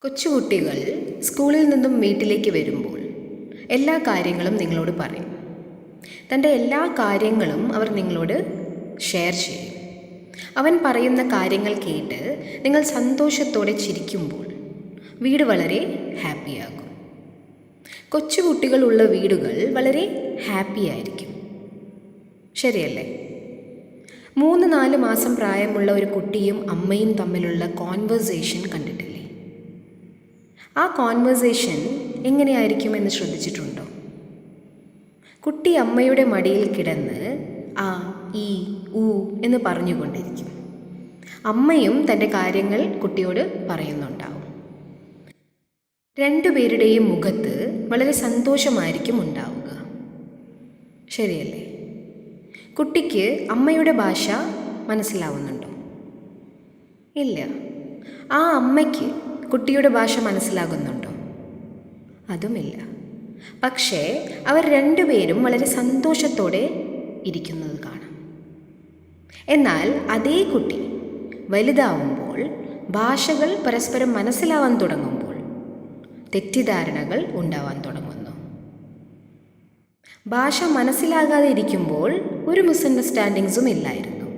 കൊച്ചുകുട്ടികൾ സ്കൂളിൽ നിന്നും വീട്ടിലേക്ക് വരുമ്പോൾ എല്ലാ കാര്യങ്ങളും നിങ്ങളോട് പറയും. തൻ്റെ എല്ലാ കാര്യങ്ങളും അവർ നിങ്ങളോട് ഷെയർ ചെയ്യും. അവൻ പറയുന്ന കാര്യങ്ങൾ കേട്ട് നിങ്ങൾ സന്തോഷത്തോടെ ചിരിക്കുമ്പോൾ വീട് വളരെ ഹാപ്പിയാകും. കൊച്ചുകുട്ടികളുള്ള വീടുകൾ വളരെ ഹാപ്പി ആയിരിക്കും. ശരിയല്ലേ? 3-4 മാസം പ്രായമുള്ള ഒരു കുട്ടിയും അമ്മയും തമ്മിലുള്ള കോൺവെർസേഷൻ കണ്ടിട്ടില്ലേ? ആ കോൺവെർസേഷൻ എങ്ങനെയായിരിക്കുമെന്ന് ശ്രദ്ധിച്ചിട്ടുണ്ടോ? കുട്ടി അമ്മയുടെ മടിയിൽ കിടന്ന് ആ ഈ ഊ എന്ന് പറഞ്ഞുകൊണ്ടിരിക്കും. അമ്മയും തൻ്റെ കാര്യങ്ങൾ കുട്ടിയോട് പറയുന്നുണ്ടാവും. രണ്ടുപേരുടെയും മുഖത്ത് വളരെ സന്തോഷമായിരിക്കും ഉണ്ടാവുക. ശരിയല്ലേ? കുട്ടിക്ക് അമ്മയുടെ ഭാഷ മനസ്സിലാവുന്നുണ്ടോ? ഇല്ല. ആ അമ്മയ്ക്ക് കുട്ടിയുടെ ഭാഷ മനസ്സിലാകുന്നുണ്ടോ? അതുമില്ല. പക്ഷേ അവർ രണ്ടുപേരും വളരെ സന്തോഷത്തോടെ ഇരിക്കുന്നത് കാണാം. എന്നാൽ അതേ കുട്ടി വലുതാവുമ്പോൾ ഭാഷകൾ പരസ്പരം മനസ്സിലാവാൻ തുടങ്ങുമ്പോൾ തെറ്റിദ്ധാരണകൾ ഉണ്ടാവാൻ തുടങ്ങുന്നു. ഭാഷ മനസ്സിലാകാതെ ഇരിക്കുമ്പോൾ ഒരു മിസ്അണ്ടർസ്റ്റാൻഡിങ്സും ഇല്ലായിരുന്നു.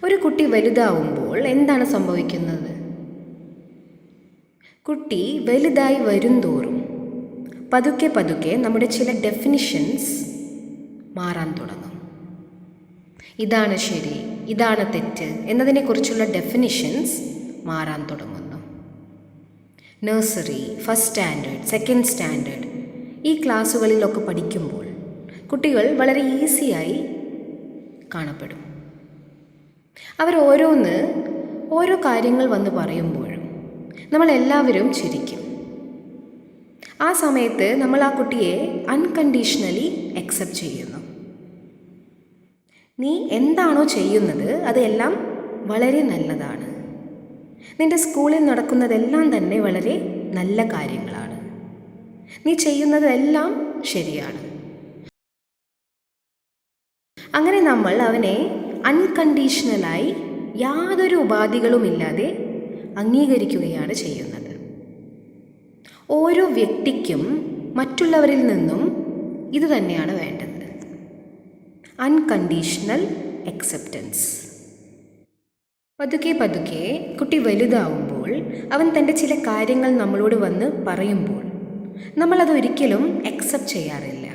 ഒരു കുട്ടി വലുതാവുമ്പോൾ എന്താണ് സംഭവിക്കുന്നത്? കുട്ടി വലുതായി വരുംതോറും പതുക്കെ പതുക്കെ നമ്മുടെ ചില ഡെഫിനിഷൻസ് മാറാൻ തുടങ്ങും. ഇതാണ് ശരി, ഇതാണ് തെറ്റ് എന്നതിനെക്കുറിച്ചുള്ള ഡെഫിനിഷൻസ് മാറാൻ തുടങ്ങുന്നു. Nursery, first standard, second standard ഈ ക്ലാസ്സുകളിലൊക്കെ പഠിക്കുമ്പോൾ കുട്ടികൾ വളരെ ഈസിയായി കാണപ്പെടും. അവർ ഓരോ കാര്യങ്ങൾ വന്ന് പറയുമ്പോഴും നമ്മളെല്ലാവരും ചിരിക്കും. ആ സമയത്ത് നമ്മൾ ആ കുട്ടിയെ അൺകണ്ടീഷണലി അക്സെപ്റ്റ് ചെയ്യുന്നു. നീ എന്താണോ ചെയ്യുന്നത് അതെല്ലാം വളരെ നല്ലതാണ്. നിൻ്റെ സ്കൂളിൽ നടക്കുന്നതെല്ലാം തന്നെ വളരെ നല്ല കാര്യങ്ങളാണ്. നീ ചെയ്യുന്നതെല്ലാം ശരിയാണ്. അങ്ങനെ നമ്മൾ അവനെ അൺകണ്ടീഷണലായി യാതൊരു ഉപാധികളുമില്ലാതെ അംഗീകരിക്കുകയാണ് ചെയ്യുന്നത്. ഓരോ വ്യക്തിക്കും മറ്റുള്ളവരിൽ നിന്നും ഇത് തന്നെയാണ് വേണ്ടത്, അൺകണ്ടീഷണൽ അക്സെപ്റ്റൻസ്. പതുക്കെ പതുക്കെ കുട്ടി വലുതാവുമ്പോൾ അവൻ തൻ്റെ ചില കാര്യങ്ങൾ നമ്മളോട് വന്ന് പറയുമ്പോൾ നമ്മളതൊരിക്കലും അക്സെപ്റ്റ് ചെയ്യാറില്ല.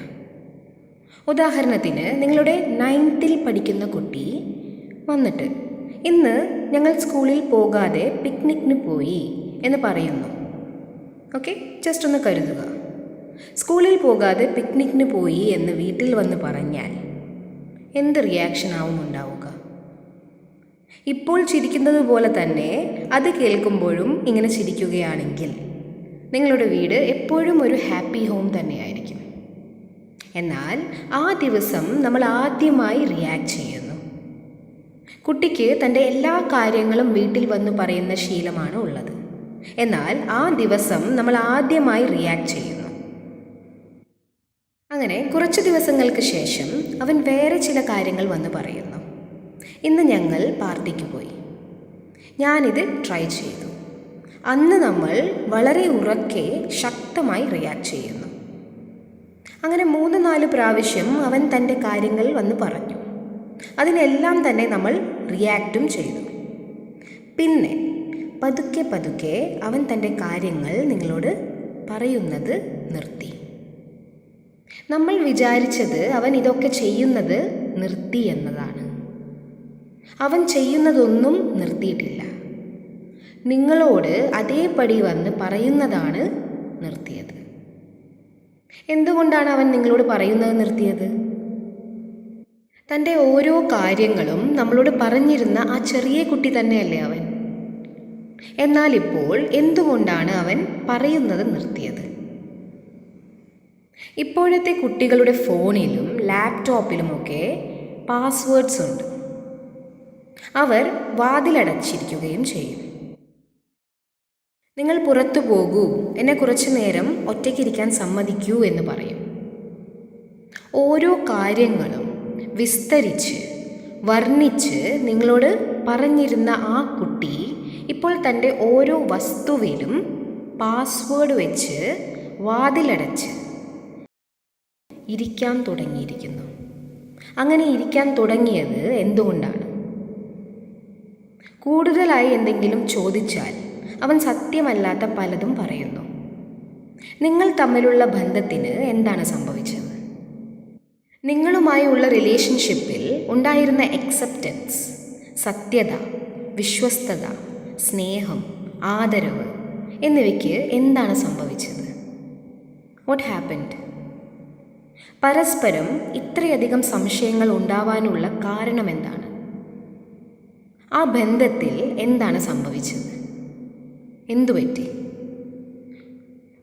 ഉദാഹരണത്തിന്, നിങ്ങളുടെ 9th പഠിക്കുന്ന കുട്ടി വന്നിട്ട് ഇന്ന് ഞങ്ങൾ സ്കൂളിൽ പോകാതെ പിക്നിക്കിന് പോയി എന്ന് പറയുന്നു. ഓക്കെ, ജസ്റ്റ് ഒന്ന് കരുതുക. സ്കൂളിൽ പോകാതെ പിക്നിക്കിന് പോയി എന്ന് വീട്ടിൽ വന്ന് പറഞ്ഞാൽ എന്ത് റിയാക്ഷൻ ആവും ഉണ്ടാവുക? ഇപ്പോൾ ചിരിക്കുന്നത് പോലെ തന്നെ അത് കേൾക്കുമ്പോഴും ഇങ്ങനെ ചിരിക്കുകയാണെങ്കിൽ നിങ്ങളുടെ വീട് എപ്പോഴും ഒരു ഹാപ്പി ഹോം തന്നെയായിരിക്കും. എന്നാൽ ആ ദിവസം നമ്മൾ ആദ്യമായി റിയാക്ട് ചെയ്യുന്നു. കുട്ടിക്ക് തൻ്റെ എല്ലാ കാര്യങ്ങളും വീട്ടിൽ വന്ന് പറയുന്ന ശീലമാണ് ഉള്ളത്. എന്നാൽ ആ ദിവസം നമ്മൾ ആദ്യമായി റിയാക്ട് ചെയ്യുന്നു. അങ്ങനെ കുറച്ച് ദിവസങ്ങൾക്ക് ശേഷം അവൻ വേറെ ചില കാര്യങ്ങൾ വന്ന് പറയുന്നു. ഇന്ന് ഞങ്ങൾ പാർട്ടിക്ക് പോയി, ഞാനിത് ട്രൈ ചെയ്തു. അന്ന് നമ്മൾ വളരെ ഉറക്കെ ശക്തമായി റിയാക്ട് ചെയ്യുന്നു. അങ്ങനെ 3-4 പ്രാവശ്യം അവൻ തൻ്റെ കാര്യങ്ങൾ വന്ന് പറഞ്ഞു. അതിനെല്ലാം തന്നെ നമ്മൾ റിയാക്റ്റും ചെയ്തു. പിന്നെ പതുക്കെ പതുക്കെ അവൻ തൻ്റെ കാര്യങ്ങൾ നിങ്ങളോട് പറയുന്നത് നിർത്തി. നമ്മൾ വിചാരിച്ചത് അവൻ ഇതൊക്കെ ചെയ്യുന്നത് നിർത്തി എന്നതാണ്. അവൻ ചെയ്യുന്നതൊന്നും നിർത്തിയിട്ടില്ല. നിങ്ങളോട് അതേപടി വന്ന് പറയുന്നതാണ് നിർത്തിയത്. എന്തുകൊണ്ടാണ് അവൻ നിങ്ങളോട് പറയുന്നത് നിർത്തിയത്? തൻ്റെ ഓരോ കാര്യങ്ങളും നമ്മളോട് പറഞ്ഞിരുന്ന ആ ചെറിയ കുട്ടി തന്നെയല്ലേ അവൻ. എന്നാൽ ഇപ്പോൾ എന്തുകൊണ്ടാണ് അവൻ പറയുന്നത് നിർത്തിയത്? ഇപ്പോഴത്തെ കുട്ടികളുടെ ഫോണിലും ലാപ്ടോപ്പിലുമൊക്കെ പാസ്വേഡ്സ് ഉണ്ട്. അവർ വാതിലടച്ചിരിക്കുകയും ചെയ്യും. നിങ്ങൾ പുറത്തു പോകൂ, എന്നെ കുറച്ചു നേരം ഒറ്റയ്ക്കിരിക്കാൻ സമ്മതിക്കൂ എന്ന് പറയും. ഓരോ കാര്യങ്ങളും വിസ്തരിച്ച് വർണ്ണിച്ച് നിങ്ങളോട് പറഞ്ഞിരുന്ന ആ കുട്ടി ഇപ്പോൾ തൻ്റെ ഓരോ വസ്തുവിലും പാസ്വേഡ് വെച്ച് വാതിലടച്ച് ഇരിക്കാൻ തുടങ്ങിയിരിക്കുന്നു. അങ്ങനെ ഇരിക്കാൻ തുടങ്ങിയത് എന്തുകൊണ്ടാണ്? കൂടുതലായി എന്തെങ്കിലും ചോദിച്ചാൽ അവൻ സത്യമല്ലാത്ത പലതും പറയുന്നു. നിങ്ങൾ തമ്മിലുള്ള ബന്ധത്തിന് എന്താണ് സംഭവിച്ചത്? നിങ്ങളുമായുള്ള റിലേഷൻഷിപ്പിൽ ഉണ്ടായിരുന്ന അക്സെപ്റ്റൻസ്, സത്യത, വിശ്വസ്തത, സ്നേഹം, ആദരവ് എന്നിവയ്ക്ക് എന്താണ് സംഭവിച്ചത്? What happened? പരസ്പരം ഇത്രയധികം സംശയങ്ങൾ ഉണ്ടാവാനുള്ള കാരണം എന്താണ്? ആ ബന്ധത്തിൽ എന്താണ് സംഭവിച്ചത്? എന്തുപറ്റി?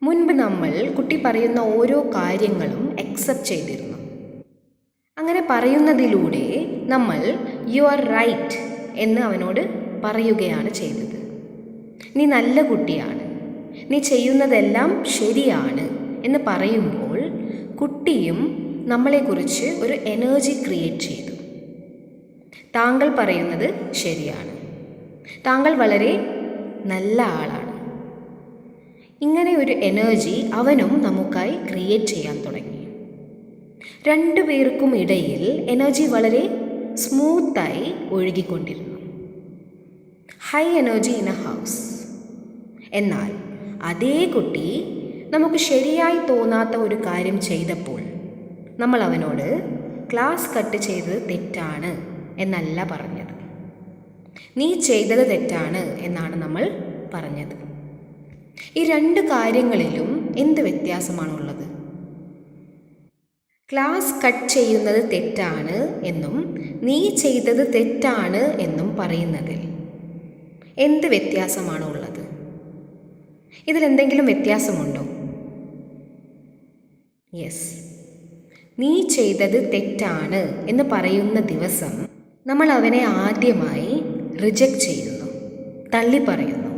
മുൻപ് നമ്മൾ കുട്ടി പറയുന്ന ഓരോ കാര്യങ്ങളും അക്സെപ്റ്റ് ചെയ്തിരുന്നു. അങ്ങനെ പറയുന്നതിലൂടെ നമ്മൾ യു ആർ റൈറ്റ് എന്ന് അവനോട് പറയുകയാണ് ചെയ്തത്. നീ നല്ല കുട്ടിയാണ്, നീ ചെയ്യുന്നതെല്ലാം ശരിയാണ് എന്ന് പറയുമ്പോൾ കുട്ടിയും നമ്മളെക്കുറിച്ച് ഒരു എനർജി ക്രിയേറ്റ് ചെയ്തു. താങ്കൾ പറയുന്നത് ശരിയാണ്, താങ്കൾ വളരെ നല്ല ആളാണ്. ഇങ്ങനെ ഒരു എനർജി അവനും നമുക്കായി ക്രിയേറ്റ് ചെയ്യാൻ തുടങ്ങി. രണ്ടു പേർക്കും ഇടയിൽ എനർജി വളരെ സ്മൂത്തായി ഒഴുകിക്കൊണ്ടിരുന്നു. High energy in a house. എന്നാൽ അതേ കുട്ടി നമുക്ക് ശരിയായി തോന്നാത്ത ഒരു കാര്യം ചെയ്തപ്പോൾ നമ്മൾ അവനോട് ക്ലാസ് കട്ട് ചെയ്തത് തെറ്റാണ് എന്നല്ല പറഞ്ഞത്, നീ ചെയ്തത് തെറ്റാണ് എന്നാണ് നമ്മൾ പറഞ്ഞത്. ഈ രണ്ട് കാര്യങ്ങളിലും എന്ത് വ്യത്യാസമാണുള്ളത്? ക്ലാസ് കട്ട് ചെയ്യുന്നത് തെറ്റാണ് എന്നും നീ ചെയ്തത് തെറ്റാണ് എന്നും പറയുന്നതിൽ എന്ത് വ്യത്യാസമാണ് ഉള്ളത്? ഇതിലെന്തെങ്കിലും വ്യത്യാസമുണ്ടോ? യെസ്. നീ ചെയ്തത് തെറ്റാണ് എന്ന് പറയുന്ന ദിവസം നമ്മൾ അവനെ ആദ്യമായി റിജക്റ്റ് ചെയ്യുന്നു, തള്ളി പറയുന്നു.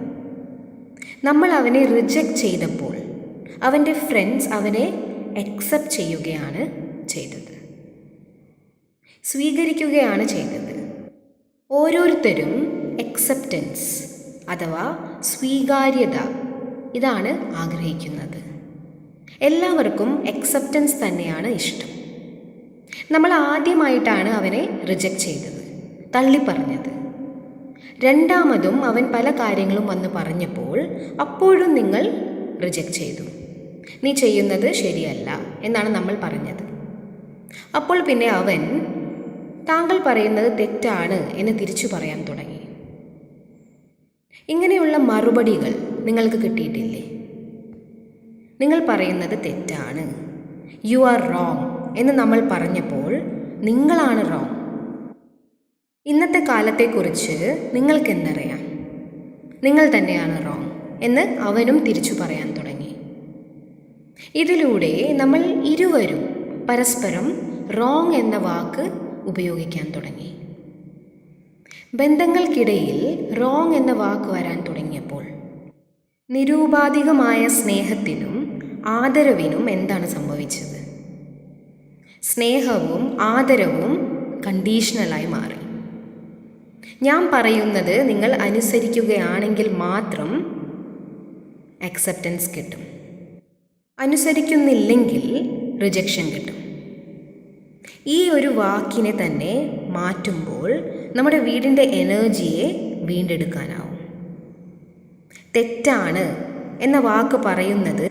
നമ്മൾ അവനെ റിജക്റ്റ് ചെയ്തപ്പോൾ അവൻ്റെ ഫ്രണ്ട്സ് അവനെ അക്സെപ്റ്റ് ചെയ്യുകയാണ് ചെയ്തത്, സ്വീകരിക്കുകയാണ് ചെയ്തത്. ഓരോരുത്തരും അക്സെപ്റ്റൻസ് അഥവാ സ്വീകാര്യത ഇതാണ് ആഗ്രഹിക്കുന്നത്. എല്ലാവർക്കും അക്സെപ്റ്റൻസ് തന്നെയാണ് ഇഷ്ടം. നമ്മൾ ആദ്യമായിട്ടാണ് അവനെ റിജക്റ്റ് ചെയ്തത്, തള്ളിപ്പറഞ്ഞത്. രണ്ടാമതും അവൻ പല കാര്യങ്ങളും വന്ന് പറഞ്ഞപ്പോൾ അപ്പോഴും നിങ്ങൾ റിജക്റ്റ് ചെയ്തു. നീ ചെയ്യുന്നത് ശരിയല്ല എന്നാണ് നമ്മൾ പറഞ്ഞത്. അപ്പോൾ പിന്നെ അവൻ താങ്കൾ പറയുന്നത് തെറ്റാണ് എന്ന് തിരിച്ചു പറയാൻ തുടങ്ങി. ഇങ്ങനെയുള്ള മറുപടികൾ നിങ്ങൾക്ക് കിട്ടിയിട്ടില്ലേ? നിങ്ങൾ പറയുന്നത് തെറ്റാണ്, യു ആർ റോങ് എന്ന് നമ്മൾ പറഞ്ഞപ്പോൾ നിങ്ങളാണ് റോങ്. ഇന്നത്തെ കാലത്തെക്കുറിച്ച് നിങ്ങൾക്ക് എന്തറിയാം? നിങ്ങൾ തന്നെയാണ് റോങ് എന്ന് അവനും തിരിച്ചു പറയാൻ തുടങ്ങി. ഇതിലൂടെ നമ്മൾ ഇരുവരും പരസ്പരം റോങ് എന്ന വാക്ക് ഉപയോഗിക്കാൻ തുടങ്ങി. ബന്ധങ്ങൾക്കിടയിൽ റോങ് എന്ന വാക്ക് വരാൻ തുടങ്ങിയപ്പോൾ നിരൂപാധികമായ സ്നേഹത്തിനും ആദരവിനും എന്താണ് സംഭവിച്ചത്? സ്നേഹവും ആദരവും കണ്ടീഷണലായി മാറി. ഞാൻ പറയുന്നത് നിങ്ങൾ അനുസരിക്കുകയാണെങ്കിൽ മാത്രം അക്സെപ്റ്റൻസ് കിട്ടും, അനുസരിക്കുന്നില്ലെങ്കിൽ റിജക്ഷൻ കിട്ടും. ഈ ഒരു വാക്കിനെ തന്നെ മാറ്റുമ്പോൾ നമ്മുടെ വീടിൻ്റെ എനർജിയെ വീണ്ടെടുക്കാനാവും. തെറ്റാണ് എന്ന വാക്ക് പറയുന്നത്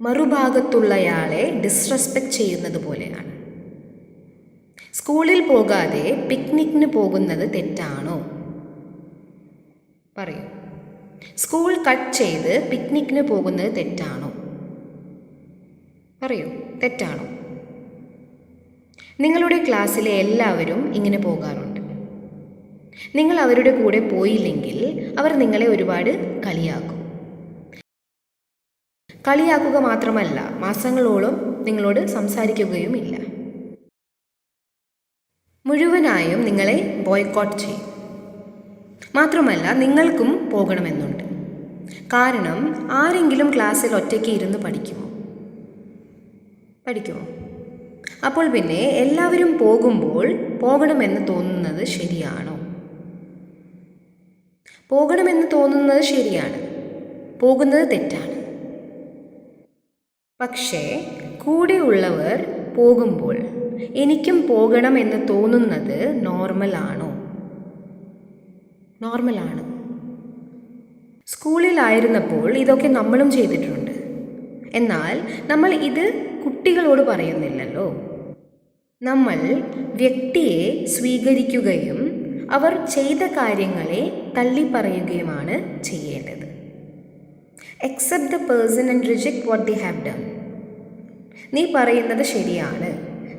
മറുഭാഗത്തുള്ളയാളെ ഡിസ്റെസ്പെക്റ്റ് ചെയ്യുന്നത് പോലെയാണ്. സ്കൂളിൽ പോകാതെ പിക്നിക്കിന് പോകുന്നത് തെറ്റാണോ? പറയൂ. സ്കൂൾ കട്ട് ചെയ്ത് പിക്നിക്കിന് പോകുന്നത് തെറ്റാണോ? പറയൂ, തെറ്റാണോ? നിങ്ങളുടെ ക്ലാസ്സിലെ എല്ലാവരും ഇങ്ങനെ പോകാറുണ്ട്. നിങ്ങൾ അവരുടെ കൂടെ പോയില്ലെങ്കിൽ അവർ നിങ്ങളെ ഒരുപാട് കളിയാക്കും. കളിയാക്കുക മാത്രമല്ല, മാസങ്ങളോളം നിങ്ങളോട് സംസാരിക്കുകയുമില്ല. മുഴുവനായും നിങ്ങളെ ബോയ്ക്കോട്ട് ചെയ്യും. മാത്രമല്ല, നിങ്ങൾക്കും പോകണമെന്നുണ്ട്. കാരണം ആരെങ്കിലും ക്ലാസ്സിൽ ഒറ്റയ്ക്ക് ഇരുന്ന് പഠിക്കുമോ? അപ്പോൾ പിന്നെ എല്ലാവരും പോകുമ്പോൾ പോകണമെന്ന് തോന്നുന്നത് ശരിയാണോ? പോകണമെന്ന് തോന്നുന്നത് ശരിയാണ്, പോകുന്നത് തെറ്റാണ്. പക്ഷേ കൂടെയുള്ളവർ പോകുമ്പോൾ എനിക്കും പോകണം എന്ന് തോന്നുന്നത് നോർമലാണോ? നോർമലാണ്. സ്കൂളിലായിരുന്നപ്പോൾ ഇതൊക്കെ നമ്മളും ചെയ്തിട്ടുണ്ട്. എന്നാൽ നമ്മൾ ഇത് കുട്ടികളോട് പറയുന്നില്ലല്ലോ. നമ്മൾ വ്യക്തിയെ സ്വീകരിക്കുകയും അവർ ചെയ്ത കാര്യങ്ങളെ തള്ളിപ്പറയുകയുമാണ് ചെയ്യേണ്ടത്. Accept the person and reject what they have done. നീ പറയുന്നത് ശരിയാണ്,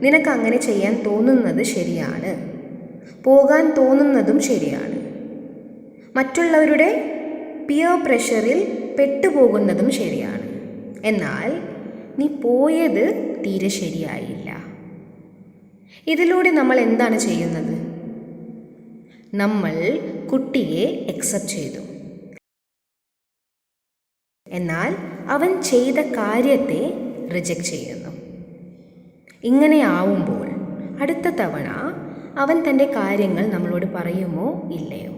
നിനക്ക് അങ്ങനെ ചെയ്യാൻ തോന്നുന്നത് ശരിയാണ്, പോകാൻ തോന്നുന്നതും ശരിയാണ്. മറ്റുള്ളവരുടെ പിയർ പ്രഷറിൽ പെട്ടുപോകുന്നതും ശരിയാണ്. എന്നാൽ നീ പോയത് തീരെ ശരിയായില്ല. ഇതിലൂടെ നമ്മൾ എന്താണ് ചെയ്യുന്നത്? നമ്മൾ കുട്ടിയെ അക്സെപ്റ്റ് ചെയ്തു. എന്നാൽ അവൻ ചെയ്ത കാര്യത്തെ റിജക്റ്റ് ചെയ്യുന്നു. ഇങ്ങനെ ആവുമ്പോൾ അടുത്ത തവണ അവൻ തൻ്റെ കാര്യങ്ങൾ നമ്മളോട് പറയുമോ ഇല്ലയോ?